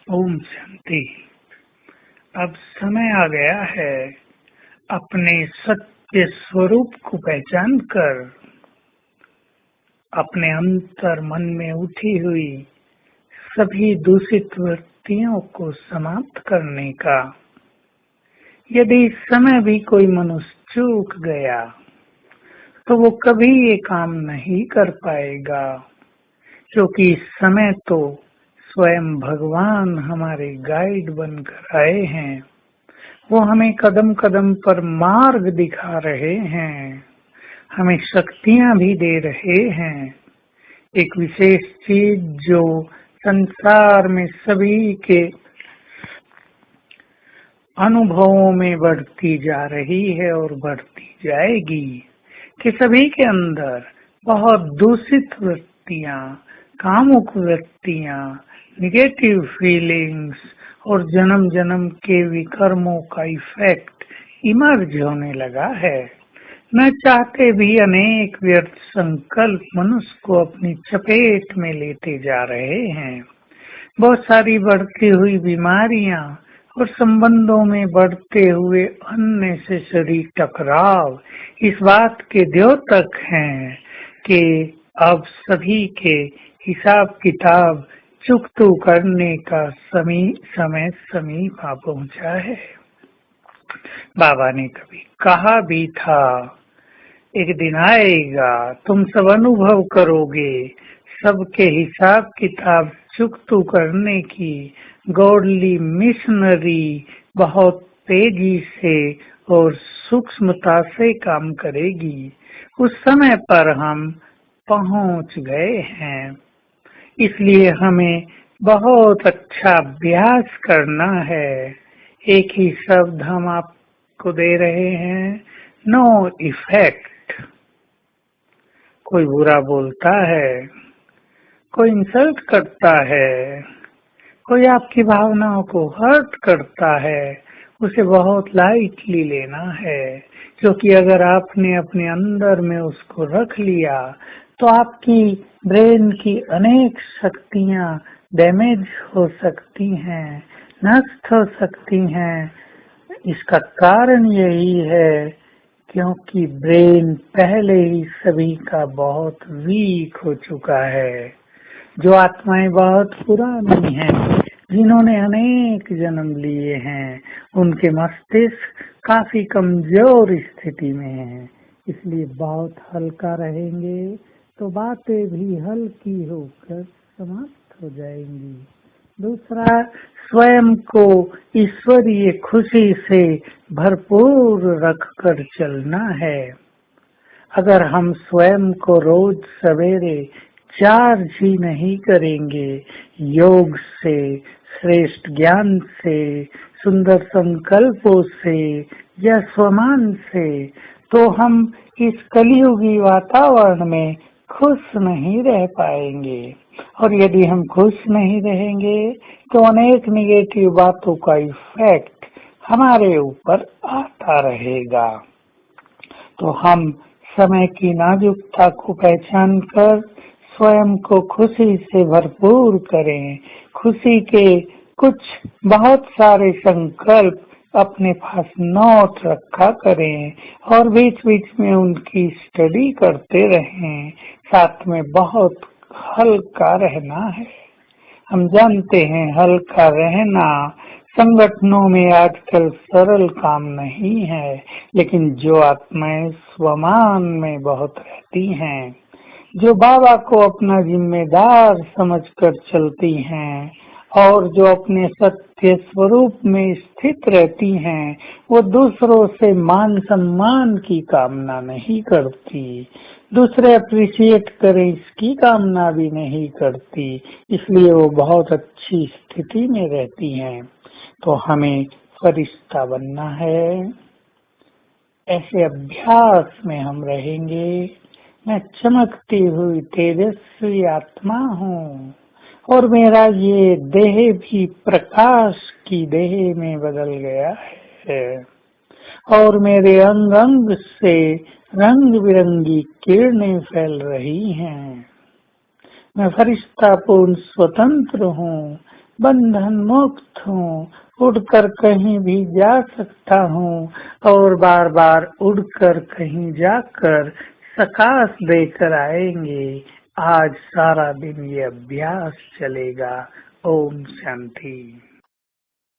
ओम शांति। अब समय आ गया है अपने सत्य स्वरूप को पहचान कर अपने अंतर मन में उठी हुई सभी दूषित वृत्तियों को समाप्त करने का। यदि इस समय भी कोई मनुष्य चूक गया तो वो कभी ये काम नहीं कर पाएगा, क्योंकि इस समय तो स्वयं भगवान हमारे गाइड बनकर आए हैं। वो हमें कदम कदम पर मार्ग दिखा रहे हैं, हमें शक्तियां भी दे रहे हैं। एक विशेष चीज जो संसार में सभी के अनुभवों में बढ़ती जा रही है और बढ़ती जाएगी कि सभी के अंदर बहुत दूषित वृत्तियां, कामुक वृत्तियां, निगेटिव फीलिंग्स और जन्म जन्म के विकर्मों का इफेक्ट इमर्ज होने लगा है। न चाहते भी अनेक व्यर्थ संकल्प मनुष्य को अपनी चपेट में लेते जा रहे हैं। बहुत सारी बढ़ती हुई बीमारियां और संबंधों में बढ़ते हुए अननेसेसरी टकराव इस बात के द्योतक हैं कि अब सभी के हिसाब किताब चुकतू करने का समय समीप आ पहुंचा है। बाबा ने कभी कहा भी था, एक दिन आएगा तुम सब अनुभव करोगे सबके हिसाब किताब चुकतू करने की गॉडली मिशनरी बहुत तेजी से और सूक्ष्मता से काम करेगी। उस समय पर हम पहुंच गए हैं, इसलिए हमें बहुत अच्छा अभ्यास करना है। एक ही शब्द हम आपको दे रहे हैं, नो इफेक्ट। कोई बुरा बोलता है, कोई इंसल्ट करता है, कोई आपकी भावनाओं को हर्ट करता है, उसे बहुत लाइटली लेना है, क्योंकि अगर आपने अपने अंदर में उसको रख लिया तो आपकी ब्रेन की अनेक शक्तियां डैमेज हो सकती हैं, नष्ट हो सकती हैं। इसका कारण यही है क्योंकि ब्रेन पहले ही सभी का बहुत वीक हो चुका है। जो आत्माएं बहुत पुरानी हैं, जिन्होंने अनेक जन्म लिए हैं, उनके मस्तिष्क काफी कमजोर स्थिति में हैं, इसलिए बहुत हल्का रहेंगे तो बातें भी हल्की होकर समाप्त हो जाएंगी। दूसरा, स्वयं को ईश्वरीय खुशी से भरपूर रखकर चलना है। अगर हम स्वयं को रोज सवेरे चार्ज ही नहीं करेंगे योग से, श्रेष्ठ ज्ञान से, सुंदर संकल्पों से या स्वमान से, तो हम इस कलियुगी वातावरण में खुश नहीं रह पाएंगे। और यदि हम खुश नहीं रहेंगे तो अनेक निगेटिव बातों का इफेक्ट हमारे ऊपर आता रहेगा। तो हम समय की नाजुकता को पहचान कर स्वयं को खुशी से भरपूर करें। खुशी के कुछ बहुत सारे संकल्प अपने पास नोट रखा करें और बीच बीच में उनकी स्टडी करते रहें। साथ में बहुत हल्का रहना है। हम जानते हैं हल्का रहना संगठनों में आजकल सरल काम नहीं है, लेकिन जो आत्माएं स्वमान में बहुत रहती हैं, जो बाबा को अपना जिम्मेदार समझकर चलती हैं और जो अपने सत्य स्वरूप में स्थित रहती हैं, वो दूसरों से मान सम्मान की कामना नहीं करती, दूसरे अप्रिशिएट करें इसकी कामना भी नहीं करती, इसलिए वो बहुत अच्छी स्थिति में रहती हैं। तो हमें फरिश्ता बनना है। ऐसे अभ्यास में हम रहेंगे। मैं चमकती हुई तेजस्वी आत्मा हूँ और मेरा ये देह भी प्रकाश की देह में बदल गया है और मेरे अंग अंग से रंग बिरंगी किरणें फैल रही हैं। मैं फरिश्ता पूर्ण स्वतंत्र हूँ। बंधन मुक्त हूँ, उड़कर कहीं भी जा सकता हूँ और बार बार उड़कर कहीं जाकर प्रकाश देकर आएंगे। आज सारा दिन ये अभ्यास चलेगा। ओम शांति।